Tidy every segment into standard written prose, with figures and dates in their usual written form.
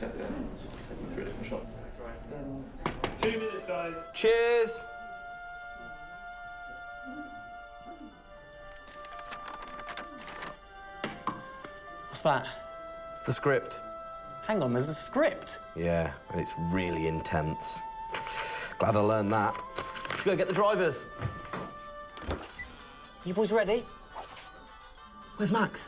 check there. Through a different shot. Right. 2 minutes, guys. Cheers. What's that? It's the script. Hang on, there's a script. Yeah, and it's really intense. Glad I learned that. Let's go get the drivers. You boys ready? Where's Max?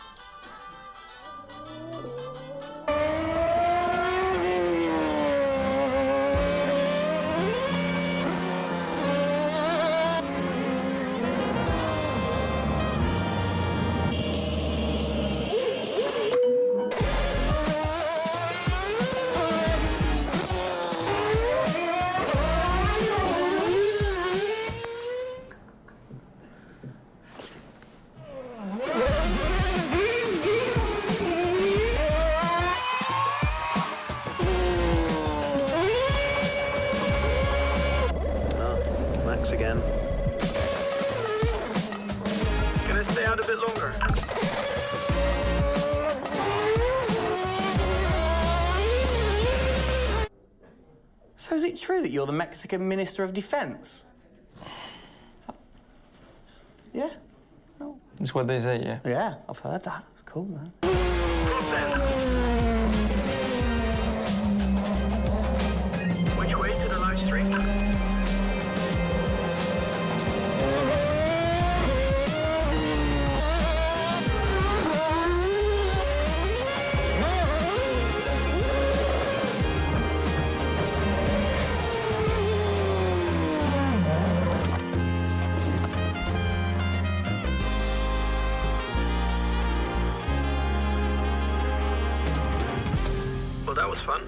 Again. Can I stay out a bit longer? So is it true that you're the Mexican Minister of Defense? Yeah? No. That's what they say, yeah. Yeah, I've heard that. It's cool, man. Which way to the live stream? Well, that was fun.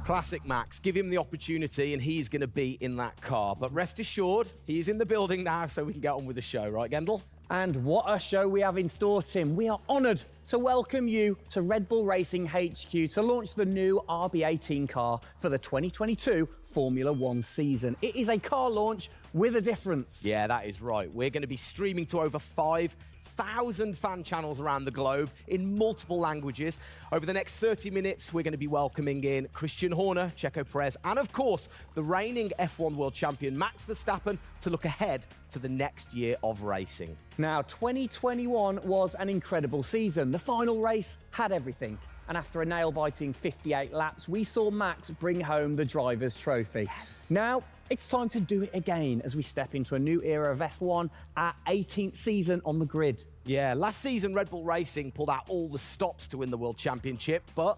Classic Max. Give him the opportunity and he's going to be in that car. But rest assured, he's in the building now so we can get on with the show, right, Gendel? And what a show we have in store, Tim. We are honoured to welcome you to Red Bull Racing HQ to launch the new RB18 car for the 2022 Formula One season. It is a car launch with a difference. Yeah, that is right. We're going to be streaming to over 5,000 fan channels around the globe in multiple languages. Over the next 30 minutes, we're going to be welcoming in Christian Horner, Checo Perez, and of course, the reigning F1 World Champion Max Verstappen to look ahead to the next year of racing. Now, 2021 was an incredible season. The final race had everything. And after a nail-biting 58 laps, we saw Max bring home the Drivers' Trophy. Yes. Now, it's time to do it again as we step into a new era of F1, our 18th season on the grid. Yeah, last season Red Bull Racing pulled out all the stops to win the World Championship, but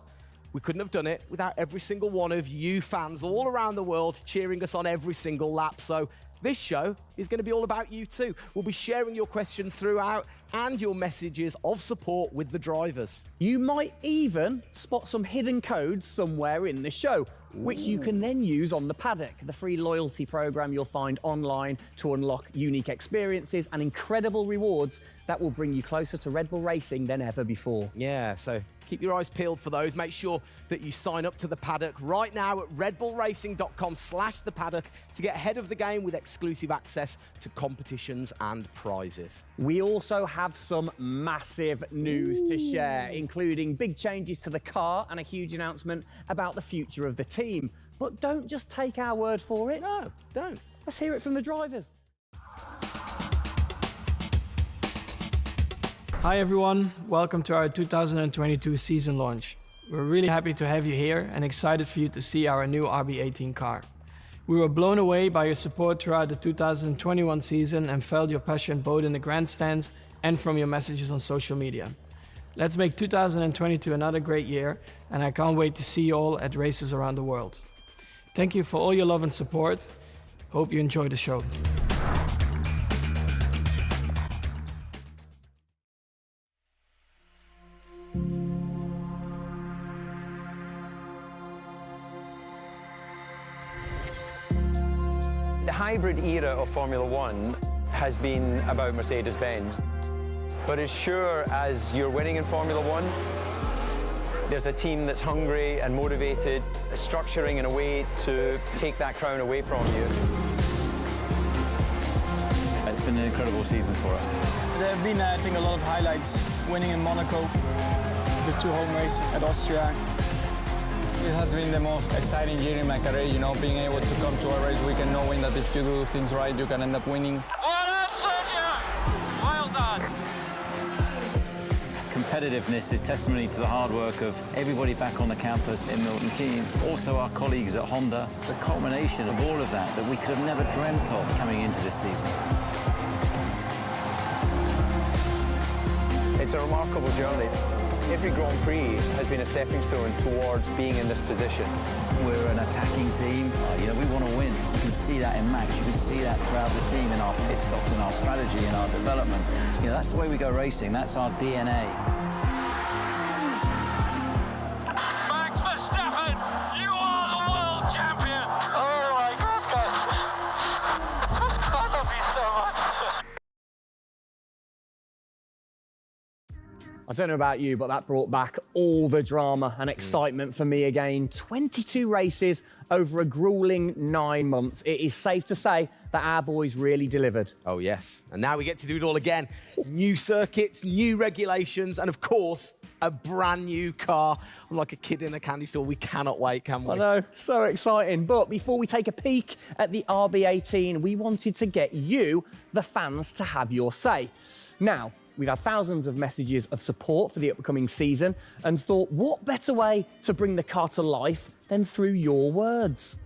we couldn't have done it without every single one of you fans all around the world cheering us on every single lap. So this show is going to be all about you too. We'll be sharing your questions throughout and your messages of support with the drivers. You might even spot some hidden codes somewhere in the show, which you can then use on the paddock, the free loyalty program you'll find online to unlock unique experiences and incredible rewards that will bring you closer to Red Bull Racing than ever before. Yeah, so keep your eyes peeled for those. Make sure that you sign up to the paddock right now at redbullracing.com/the paddock to get ahead of the game with exclusive access to competitions and prizes. We also have some massive news to share, including big changes to the car and a huge announcement about the future of the team. But don't just take our word for it. No, don't. Let's hear it from the drivers. Hi everyone, welcome to our 2022 season launch. We're really happy to have you here and excited for you to see our new RB18 car. We were blown away by your support throughout the 2021 season and felt your passion both in the grandstands and from your messages on social media. Let's make 2022 another great year, and I can't wait to see you all at races around the world. Thank you for all your love and support. Hope you enjoy the show. The hybrid era of Formula One has been about Mercedes-Benz. But as sure as you're winning in Formula One, there's a team that's hungry and motivated, structuring in a way to take that crown away from you. It's been an incredible season for us. There have been, I think, a lot of highlights. Winning in Monaco, the 2 home races at Austria. It has been the most exciting year in my career, you know, being able to come to a race weekend knowing that if you do things right, you can end up winning. Well done, Sergio! Well done! Competitiveness is testimony to the hard work of everybody back on the campus in Milton Keynes, also our colleagues at Honda. It's a culmination of all of that we could have never dreamt of coming into this season. It's a remarkable journey. Every Grand Prix has been a stepping stone towards being in this position. We're an attacking team. We want to win. You can see that in Max. You can see that throughout the team, in our pit stops, in our strategy, in our development. That's the way we go racing. That's our DNA. Max Verstappen, you are the world champion! Oh my goodness! I love you so much! I don't know about you, but that brought back all the drama and excitement for me again. 22 races over a grueling 9 months. It is safe to say that our boys really delivered. Oh, yes. And now we get to do it all again. New circuits, new regulations, and of course, a brand new car. I'm like a kid in a candy store. We cannot wait, can we? I know, so exciting. But before we take a peek at the RB18, we wanted to get you, the fans, to have your say. Now, we've had thousands of messages of support for the upcoming season and thought, what better way to bring the car to life than through your words?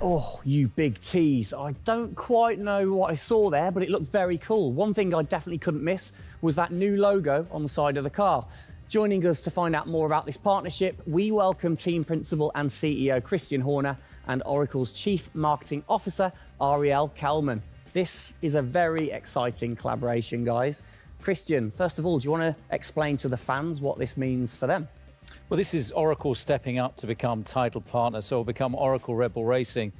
Oh, you big tease. I don't quite know what I saw there, but it looked very cool. One thing I definitely couldn't miss was that new logo on the side of the car. Joining us to find out more about this partnership, we welcome team principal and CEO Christian Horner and Oracle's Chief Marketing Officer, Ariel Kelman. This is a very exciting collaboration, guys. Christian, first of all, do you want to explain to the fans what this means for them? Well, this is Oracle stepping up to become title partner, so it'll become Oracle Red Bull Racing,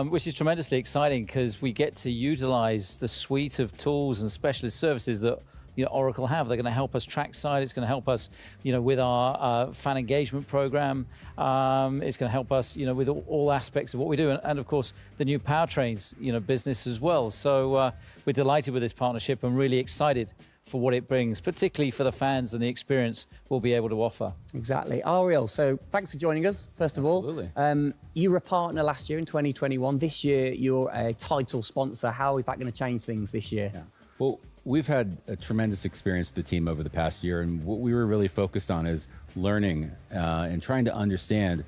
which is tremendously exciting because we get to utilize the suite of tools and specialist services that Oracle have. They're going to help us trackside. It's going to help us, with our fan engagement program. It's going to help us, with all aspects of what we do, and of course the new powertrains, business as well. So we're delighted with this partnership and really excited for what it brings, particularly for the fans and the experience we'll be able to offer. Exactly. Ariel, so thanks for joining us, first of all. You were a partner last year in 2021. This year, you're a title sponsor. How is that going to change things this year? Well, We've had a tremendous experience with the team over the past year, and what we were really focused on is learning and trying to understand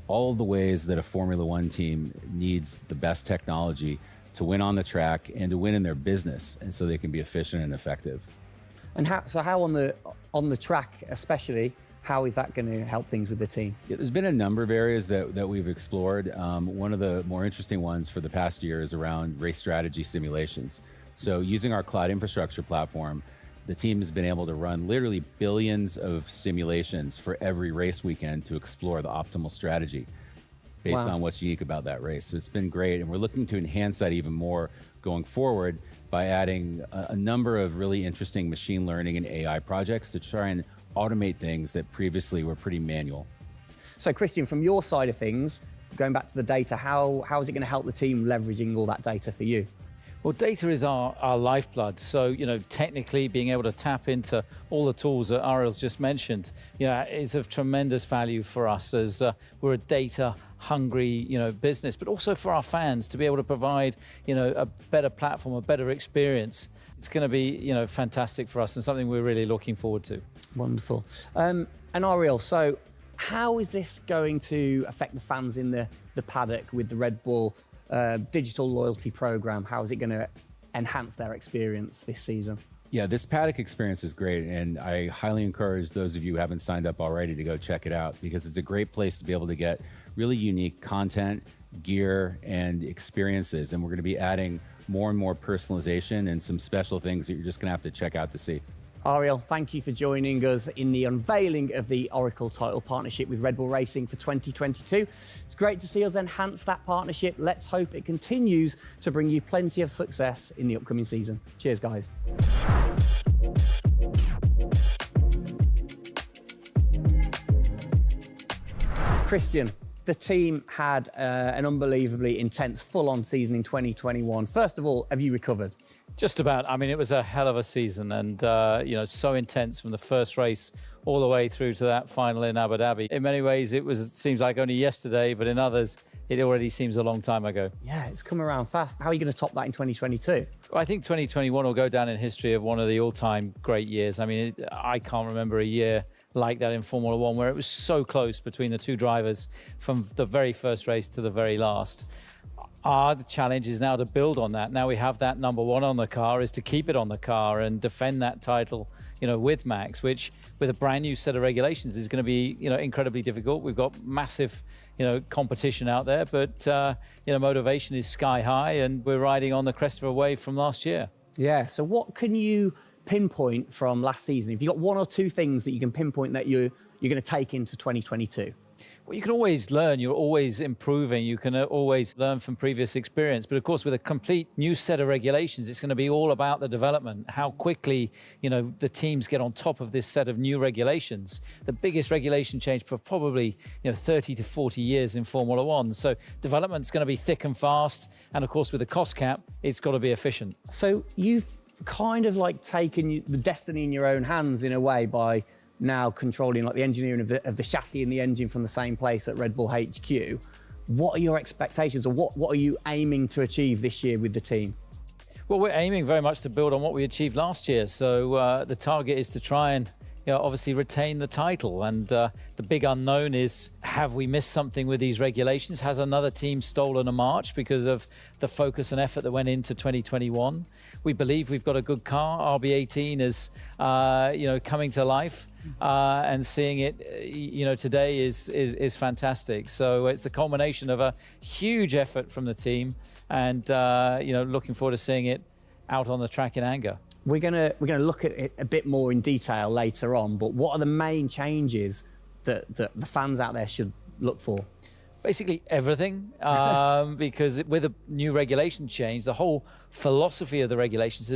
all of the ways that a Formula One team needs the best technology to win on the track and to win in their business, and so they can be efficient and effective. And how on the track especially, how is that going to help things with the team? Yeah, there's been a number of areas that we've explored. One of the more interesting ones for the past year is around race strategy simulations. So using our cloud infrastructure platform, the team has been able to run literally billions of simulations for every race weekend to explore the optimal strategy based on what's unique about that race. So it's been great, and we're looking to enhance that even more going forward by adding a number of really interesting machine learning and AI projects to try and automate things that previously were pretty manual. So Christian, from your side of things, going back to the data, how is it going to help the team leveraging all that data for you? Well, data is our lifeblood. So, technically being able to tap into all the tools that Ariel's just mentioned, is of tremendous value for us as we're a data-hungry, business, but also for our fans to be able to provide, a better platform, a better experience. It's going to be, fantastic for us and something we're really looking forward to. Wonderful. And Ariel, so how is this going to affect the fans in the paddock with the Red Bull digital loyalty program? How is it going to enhance their experience this season? Yeah, this paddock experience is great, and I highly encourage those of you who haven't signed up already to go check it out, because it's a great place to be able to get really unique content, gear, and experiences. And we're going to be adding more and more personalization and some special things that you're just going to have to check out to see. Ariel, thank you for joining us in the unveiling of the Oracle title partnership with Red Bull Racing for 2022. It's great to see us enhance that partnership. Let's hope it continues to bring you plenty of success in the upcoming season. Cheers, guys. Christian, the team had an unbelievably intense, full-on season in 2021. First of all, have you recovered? Just about. I mean, it was a hell of a season, and so intense from the first race all the way through to that final in Abu Dhabi. In many ways, it seems like only yesterday, but in others, it already seems a long time ago. Yeah, it's come around fast. How are you going to top that in 2022? Well, I think 2021 will go down in history of one of the all-time great years. I mean, I can't remember a year like that in Formula One where it was so close between the two drivers from the very first race to the very last. The challenge is now to build on that. Now we have that number one on the car, is to keep it on the car and defend that title, with Max, which with a brand new set of regulations is going to be, incredibly difficult. We've got massive, competition out there, but, motivation is sky high, and we're riding on the crest of a wave from last year. Yeah, so what can you pinpoint from last season? If you've got one or two things that you can pinpoint that you're going to take into 2022? Well, you can always learn. You're always improving. You can always learn from previous experience. But of course, with a complete new set of regulations, it's going to be all about the development, how quickly, the teams get on top of this set of new regulations. The biggest regulation change for probably, 30 to 40 years in Formula One. So development's going to be thick and fast. And of course, with the cost cap, it's got to be efficient. So you've kind of taken the destiny in your own hands in a way by now controlling the engineering of the chassis and the engine from the same place at Red Bull HQ. What are your expectations, or what are you aiming to achieve this year with the team? Well, we're aiming very much to build on what we achieved last year. So the target is to try and obviously retain the title. And the big unknown is, have we missed something with these regulations? Has another team stolen a march because of the focus and effort that went into 2021? We believe we've got a good car. RB18 is, coming to life. And seeing it, today is fantastic. So it's a culmination of a huge effort from the team, and looking forward to seeing it out on the track in anger. We're gonna look at it a bit more in detail later on. But what are the main changes that the fans out there should look for? Basically everything, because with a new regulation change, the whole philosophy of the regulations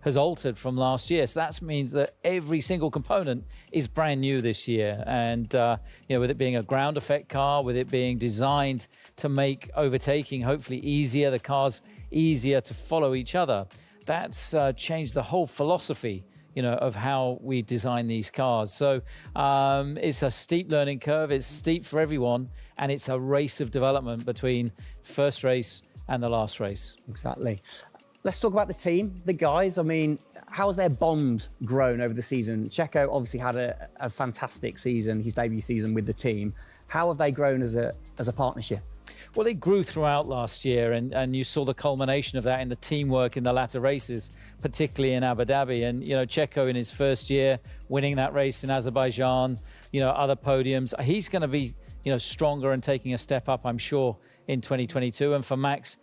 has altered from last year. So that means that every single component is brand new this year. And with it being a ground effect car, with it being designed to make overtaking hopefully easier, the cars easier to follow each other, that's changed the whole philosophy of how we design these cars. So it's a steep learning curve. It's steep for everyone, and it's a race of development between first race and the last race. Exactly. Let's talk about the team, the guys. I mean, how has their bond grown over the season? Checo obviously had a fantastic season, his debut season with the team. How have they grown as a partnership? Well, they grew throughout last year, and you saw the culmination of that in the teamwork in the latter races, particularly in Abu Dhabi. And, Checo in his first year, winning that race in Azerbaijan, other podiums. He's going to be, stronger and taking a step up, I'm sure, in 2022. And for Max,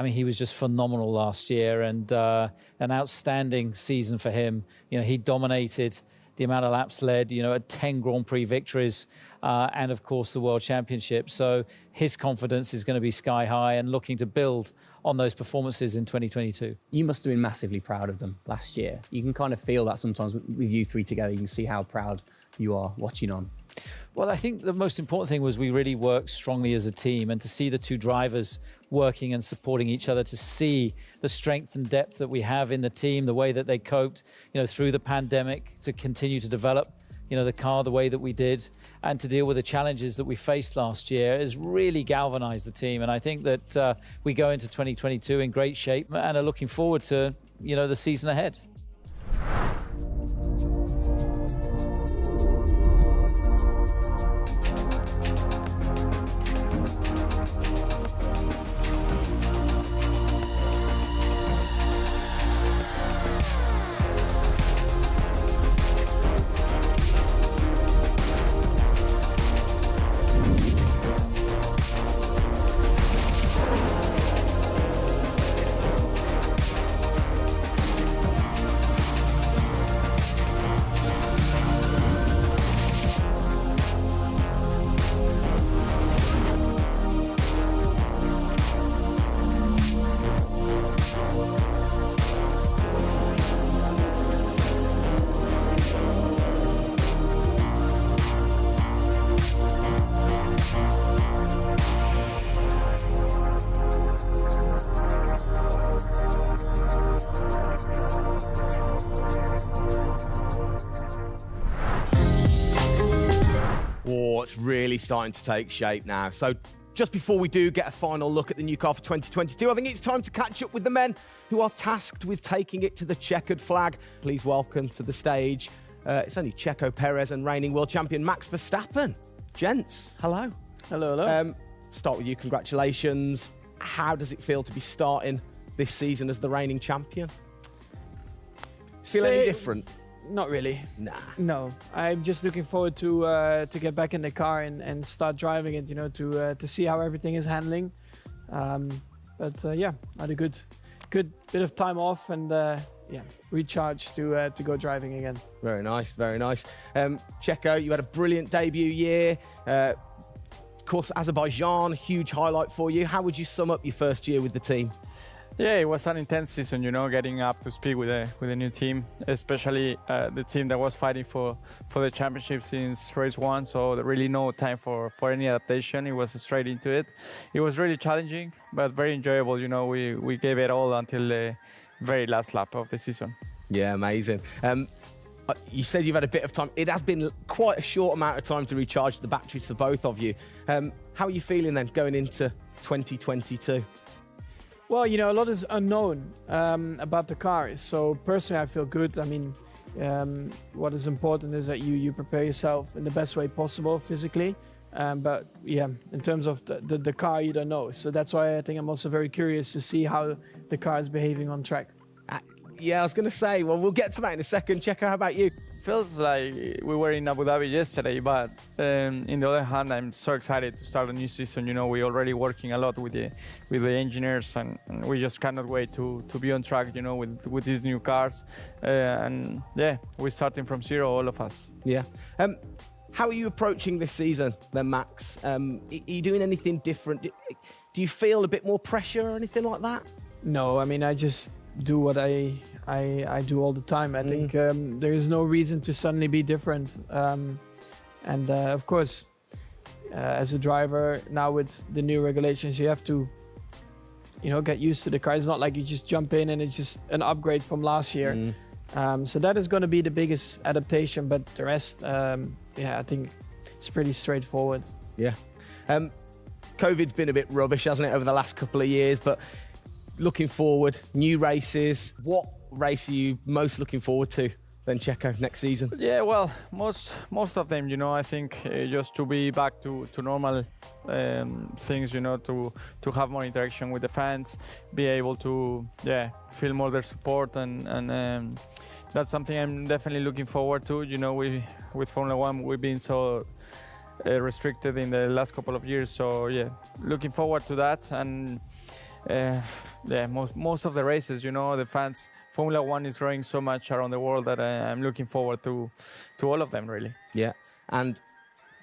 he was just phenomenal last year, and an outstanding season for him. He dominated the amount of laps led, 10 Grand Prix victories, and of course the World Championship. So his confidence is going to be sky high and looking to build on those performances in 2022. You must have been massively proud of them last year. You can kind of feel that sometimes with you three together. You can see how proud you are watching on. Well, I think the most important thing was we really worked strongly as a team, and to see the two drivers working and supporting each other, to see the strength and depth that we have in the team, the way that they coped, through the pandemic, to continue to develop, the car the way that we did, and to deal with the challenges that we faced last year has really galvanized the team. And I think that we go into 2022 in great shape and are looking forward to, the season ahead. It's really starting to take shape now. So just before we do get a final look at the new car for 2022, I think it's time to catch up with the men who are tasked with taking it to the checkered flag. Please welcome to the stage, it's only Checo Perez and reigning world champion Max Verstappen. Gents, hello. Hello, hello. Start with you, congratulations. How does it feel to be starting this season as the reigning champion? Feel any different? Not really. Nah. No, I'm just looking forward to get back in the car and start driving it. To see how everything is handling. Yeah, had a good bit of time off and recharge to go driving again. Very nice, very nice. Checo, you had a brilliant debut year. Of course, Azerbaijan, huge highlight for you. How would you sum up your first year with the team? Yeah, it was an intense season, getting up to speed with a new team, especially the team that was fighting for the championship since race one. So there really no time for any adaptation. It was straight into it. It was really challenging, but very enjoyable. We gave it all until the very last lap of the season. Yeah, amazing. You said you've had a bit of time. It has been quite a short amount of time to recharge the batteries for both of you. How are you feeling then going into 2022? Well, a lot is unknown about the car. So personally, I feel good. What is important is that you prepare yourself in the best way possible physically. But yeah, in terms of the car, you don't know. So that's why I think I'm also very curious to see how the car is behaving on track. Yeah, I was going to say, well, we'll get to that in a second. Checo, how about you? Feels like we were in Abu Dhabi yesterday, but in the other hand, I'm so excited to start a new season. We're already working a lot with the engineers, and we just cannot wait to be on track, with these new cars. And yeah, we're starting from zero, all of us. Yeah. How are you approaching this season then, Max? Are you doing anything different? Do you feel a bit more pressure or anything like that? No, I just do what I do all the time. I think there is no reason to suddenly be different. Of course, as a driver now with the new regulations, you have to, get used to the car. It's not like you just jump in and it's just an upgrade from last year. So that is going to be the biggest adaptation. But the rest, I think it's pretty straightforward. Yeah. COVID's been a bit rubbish, hasn't it, over the last couple of years? But looking forward, new races. What race are you most looking forward to then, Checo, next season? Yeah, well, most of them, I think just to be back to normal things, to have more interaction with the fans, be able to, feel more their support, and that's something I'm definitely looking forward to. We with Formula One, we've been so restricted in the last couple of years, so looking forward to that. And most of the races, the fans, Formula One is growing so much around the world that I'm looking forward to all of them, really. Yeah, and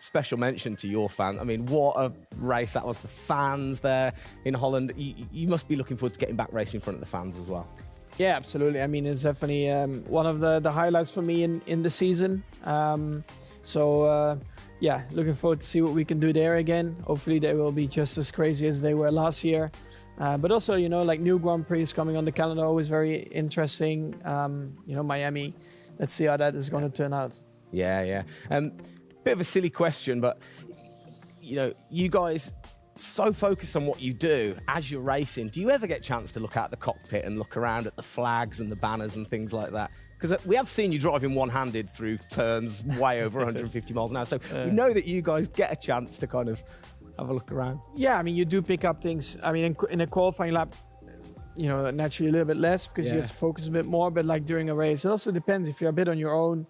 special mention to your fan. I mean, what a race that was. The fans there in Holland. You must be looking forward to getting back racing in front of the fans as well. Yeah, absolutely. I mean, it's definitely one of the highlights for me in the season. Looking forward to see what we can do there again. Hopefully they will be just as crazy as they were last year. But also, like new Grand Prix coming on the calendar, always very interesting. Miami. Let's see how that is going to turn out. Yeah. Bit of a silly question, but you guys so focused on what you do as you're racing. Do you ever get a chance to look out the cockpit and look around at the flags and the banners and things like that? Because we have seen you driving one-handed through turns way over 150 miles an hour. So we know that you guys get a chance to kind of have a look around. Yeah, I mean, you do pick up things. I mean, in a qualifying lap, naturally a little bit less because you have to focus a bit more. But like during a race, it also depends. If you're a bit on your own,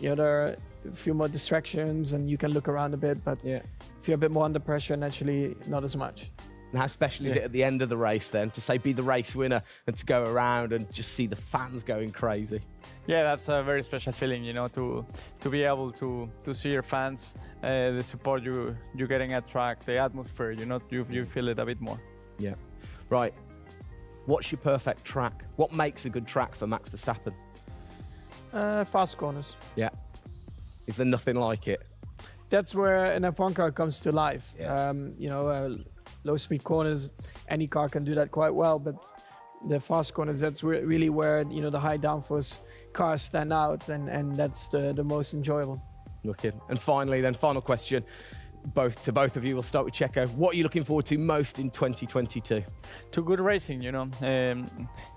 there are a few more distractions and you can look around a bit. But if you're a bit more under pressure, naturally not as much. And how special is it at the end of the race then to say be the race winner and to go around and just see the fans going crazy? Yeah, that's a very special feeling, to be able to see your fans, the support you're getting at track, the atmosphere, you feel it a bit more. Yeah. Right. What's your perfect track? What makes a good track for Max Verstappen? Fast corners. Yeah. Is there nothing like it? That's where an F1 car comes to life. Yeah. Low-speed corners, any car can do that quite well, but the fast corners, that's really where the high downforce cars stand out, and that's the most enjoyable. Wicked. And finally, then, final question, to both of you. We'll start with Checo. What are you looking forward to most in 2022? To good racing,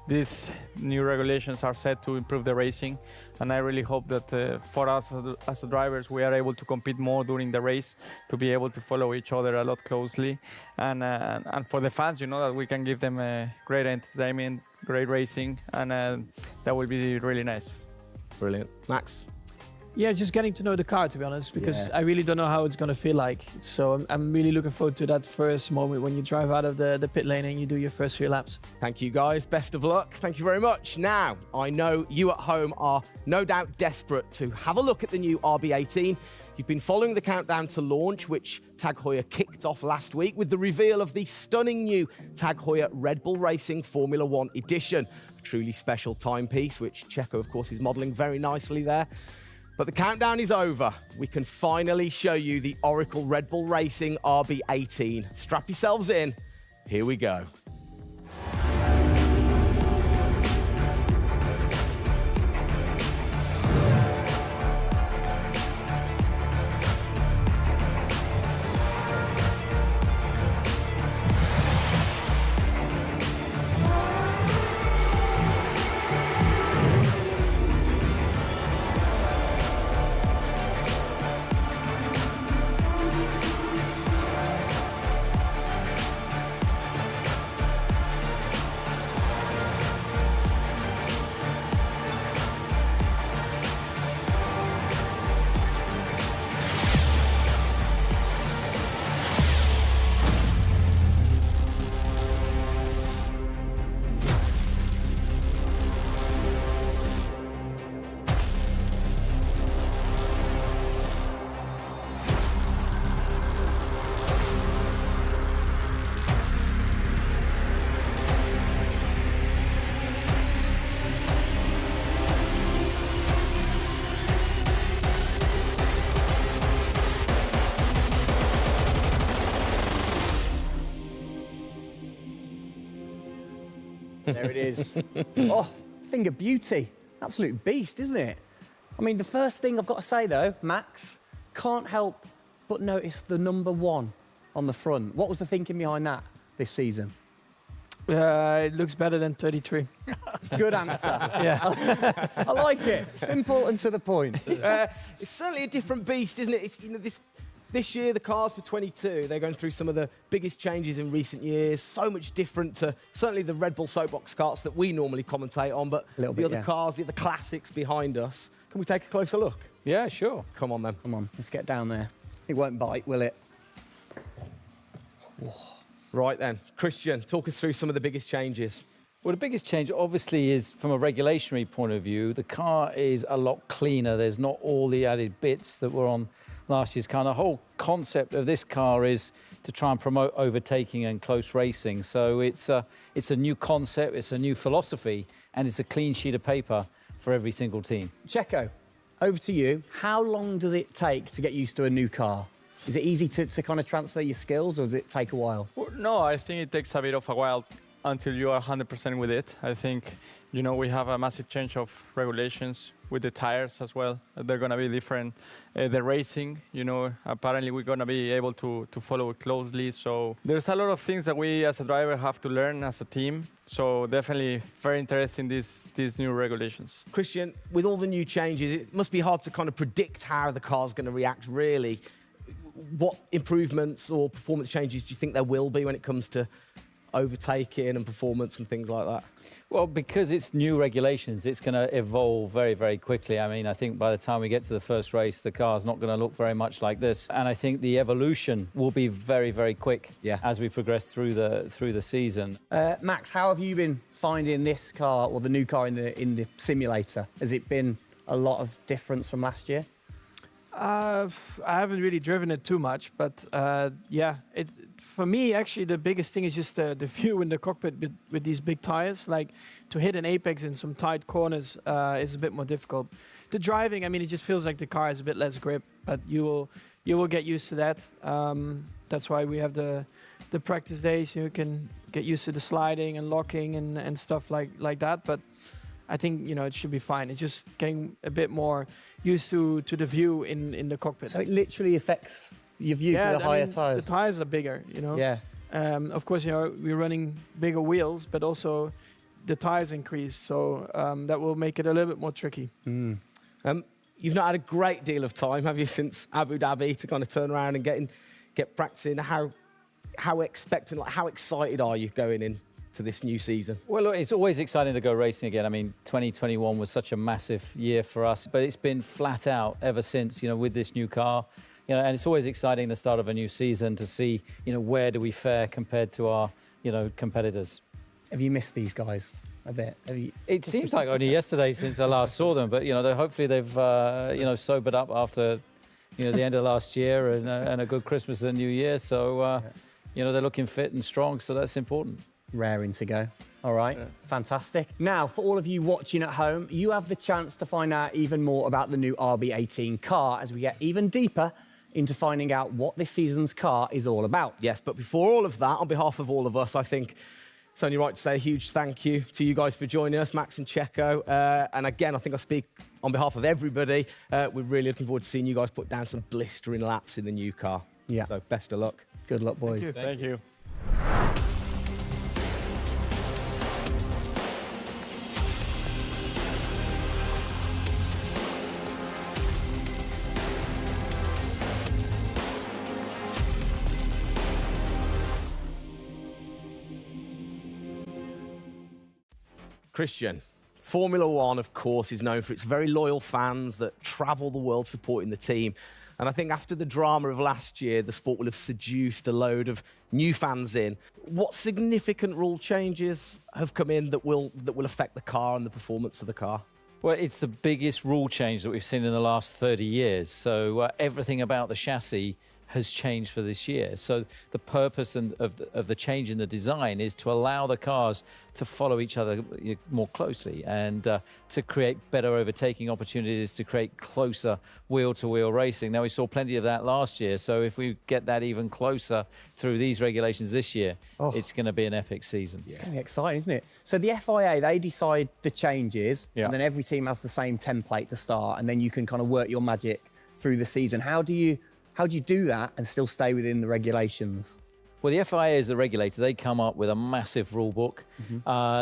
these new regulations are set to improve the racing, and I really hope that for us as drivers, we are able to compete more during the race, to be able to follow each other a lot closely, and for the fans, that we can give them great entertainment, great racing, and that will be really nice. Brilliant. Max? Yeah, just getting to know the car, to be honest, because I really don't know how it's going to feel like. So I'm really looking forward to that first moment when you drive out of the pit lane and you do your first few laps. Thank you, guys. Best of luck. Thank you very much. Now, I know you at home are no doubt desperate to have a look at the new RB18. You've been following the countdown to launch, which Tag Heuer kicked off last week with the reveal of the stunning new Tag Heuer Red Bull Racing Formula One edition. A truly special timepiece, which Checo, of course, is modelling very nicely there. But the countdown is over. We can finally show you the Oracle Red Bull Racing RB18. Strap yourselves in. Here we go. There it is. Oh, thing of beauty. Absolute beast, isn't it? I mean, the first thing I've got to say, though, Max, can't help but notice the number 1 on the front. What was the thinking behind that this season? It looks better than 33. Good answer. Yeah. I like it. Simple and to the point. It's certainly a different beast, isn't it? It's, this year, the cars for 22, they're going through some of the biggest changes in recent years. So much different to certainly the Red Bull Soapbox karts that we normally commentate on, but the other cars, the other classics behind us. Can we take a closer look? Yeah, sure. Come on, then. Come on, let's get down there. It won't bite, will it? Right then, Christian, talk us through some of the biggest changes. Well, the biggest change obviously is from a regulatory point of view. The car is a lot cleaner. There's not all the added bits that were on last year's car. The whole concept of this car is to try and promote overtaking and close racing. So it's a new concept, it's a new philosophy, and it's a clean sheet of paper for every single team. Checo, over to you. How long does it take to get used to a new car? Is it easy to kind of transfer your skills, or does it take a while? Well, no, I think it takes a bit of a while until you are 100% with it. I think, you know, we have a massive change of regulations with the tires as well. They're going to be different. The racing, you know, apparently we're going to be able to follow it closely. So there's a lot of things that we as a driver have to learn as a team. So definitely very interesting, these new regulations. Christian, with all the new changes, it must be hard to kind of predict how the car's going to react, really. What improvements or performance changes do you think there will be when it comes to overtaking and performance and things like that? Well, because it's new regulations, it's going to evolve very, very quickly. I mean, I think by the time we get to the first race, the car's not going to look very much like this. And I think the evolution will be very, very quick as we progress through the season. Max, how have you been finding this car, or the new car in the simulator? Has it been a lot of difference from last year? I haven't really driven it too much, but yeah, for me, actually, the biggest thing is just the view in the cockpit with these big tires. Like, to hit an apex in some tight corners is a bit more difficult. The driving, I mean, it just feels like the car has a bit less grip, but you will get used to that. That's why we have the practice days. You can get used to the sliding and locking and stuff like that. But I think, you know, it should be fine. It's just getting a bit more used to the view in the cockpit. So it literally affects your view to the higher tyres? The tyres are bigger, you know. Yeah. Of course, you know, we're running bigger wheels, but also the tyres increase. So that will make it a little bit more tricky. You've not had a great deal of time, have you, since Abu Dhabi, to kind of turn around and get practicing? How expectant, like, how excited are you going in to this new season? Well, look, it's always exciting to go racing again. I mean, 2021 was such a massive year for us, but it's been flat out ever since, you know, with this new car. You know, and it's always exciting the start of a new season to see, you know, where do we fare compared to our, you know, competitors. Have you missed these guys a bit? It seems like only yesterday since I last saw them, but, you know, hopefully they've, you know, sobered up after, you know, the end of last year and a good Christmas and New Year. So, you know, they're looking fit and strong, so that's important. Raring to go. All right, fantastic. Now, for all of you watching at home, you have the chance to find out even more about the new RB18 car as we get even deeper into finding out what this season's car is all about. Yes, but before all of that, on behalf of all of us, I think it's only right to say a huge thank you to you guys for joining us, Max and Checo. And again, I think I speak on behalf of everybody. We're really looking forward to seeing you guys put down some blistering laps in the new car. Yeah. So best of luck. Good luck, boys. Thank you. Christian, Formula One, of course, is known for its very loyal fans that travel the world supporting the team. And I think after the drama of last year, the sport will have seduced a load of new fans in. What significant rule changes have come in that will affect the car and the performance of the car? Well, it's the biggest rule change that we've seen in the last 30 years. So everything about the chassis has changed for this year. So the purpose of the change in the design is to allow the cars to follow each other more closely and to create better overtaking opportunities, to create closer wheel-to-wheel racing. Now, we saw plenty of that last year, so if we get that even closer through these regulations this year, it's going to be an epic season. It's going to be exciting, isn't it? So the FIA, they decide the changes, and then every team has the same template to start, and then you can kind of work your magic through the season. How do you do that and still stay within the regulations? Well, the FIA is the regulator. They come up with a massive rule book.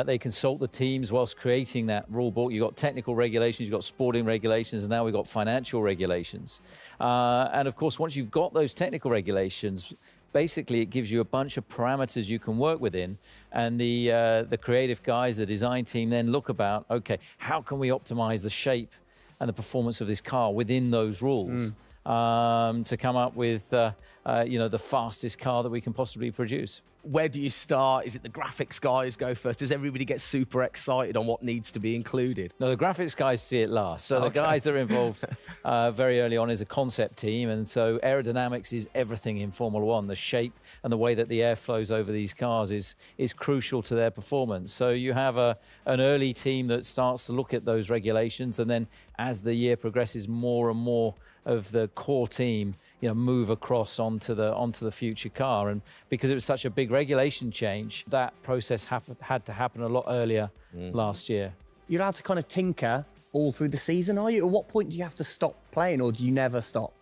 They consult the teams whilst creating that rule book. You've got technical regulations, you've got sporting regulations, and now we've got financial regulations. And of course, once you've got those technical regulations, basically it gives you a bunch of parameters you can work within. And the creative guys, the design team then look about, okay, how can we optimize the shape and the performance of this car within those rules to come up with the fastest car that we can possibly produce. Where do you start? Is it the graphics guys go first? Does everybody get super excited on what needs to be included? No, the graphics guys see it last. So the guys that are involved very early on is a concept team. And so aerodynamics is everything in Formula One. The shape and the way that the air flows over these cars is crucial to their performance. So you have an early team that starts to look at those regulations. And then as the year progresses, more and more of the core team move across onto the future car. And because it was such a big regulation change, that process had to happen a lot earlier last year. You're allowed to kind of tinker all through the season, are you? At what point do you have to stop playing, or do you never stop?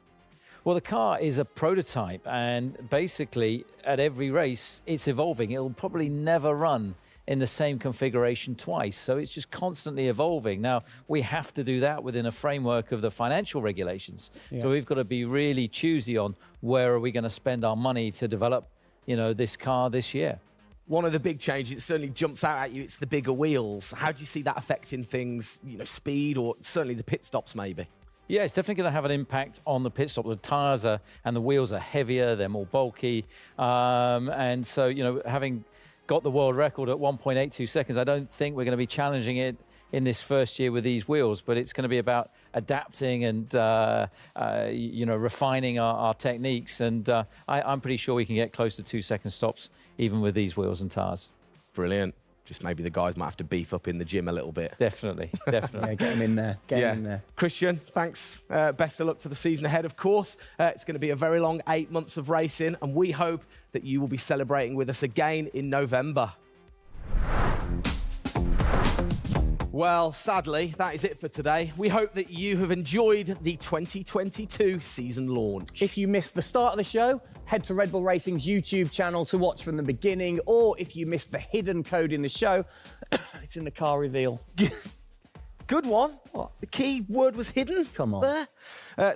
Well, the car is a prototype, and basically at every race it's evolving. It'll probably never run in the same configuration twice. So it's just constantly evolving. Now, we have to do that within a framework of the financial regulations. Yeah. So we've got to be really choosy on where are we going to spend our money to develop, this car this year. One of the big changes, it certainly jumps out at you, it's the bigger wheels. How do you see that affecting things, speed, or certainly the pit stops maybe? Yeah, it's definitely going to have an impact on the pit stop. The tyres and the wheels are heavier, they're more bulky. And so, having got the world record at 1.82 seconds. I don't think we're going to be challenging it in this first year with these wheels, but it's going to be about adapting and refining our techniques. And I'm pretty sure we can get close to 2 second stops even with these wheels and tyres. Brilliant. Just maybe the guys might have to beef up in the gym a little bit. Definitely. Yeah, get him in there. Get him in there. Christian, thanks. Best of luck for the season ahead, of course. It's going to be a very long 8 months of racing, and we hope that you will be celebrating with us again in November. Well, sadly, that is it for today. We hope that you have enjoyed the 2022 season launch. If you missed the start of the show, head to Red Bull Racing's YouTube channel to watch from the beginning, or if you missed the hidden code in the show, it's in the car reveal. Good one. What? The key word was hidden? Come on. There.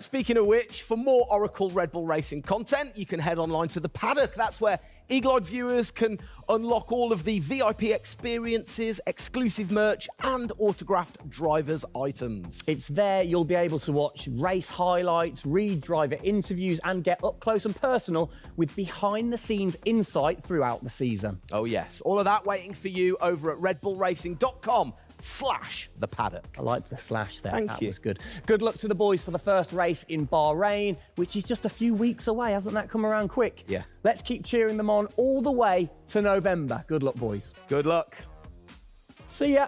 Speaking of which, for more Oracle Red Bull Racing content, you can head online to The Paddock. That's where Eagle-eyed viewers can unlock all of the VIP experiences, exclusive merch, and autographed drivers' items. It's there you'll be able to watch race highlights, read driver interviews, and get up close and personal with behind-the-scenes insight throughout the season. Oh, yes. All of that waiting for you over at redbullracing.com/The Paddock. I like the slash there. Thank you. That was good. Good luck to the boys for the first race in Bahrain, which is just a few weeks away. Hasn't that come around quick? Yeah. Let's keep cheering them on all the way to November. Good luck, boys. Good luck. See ya.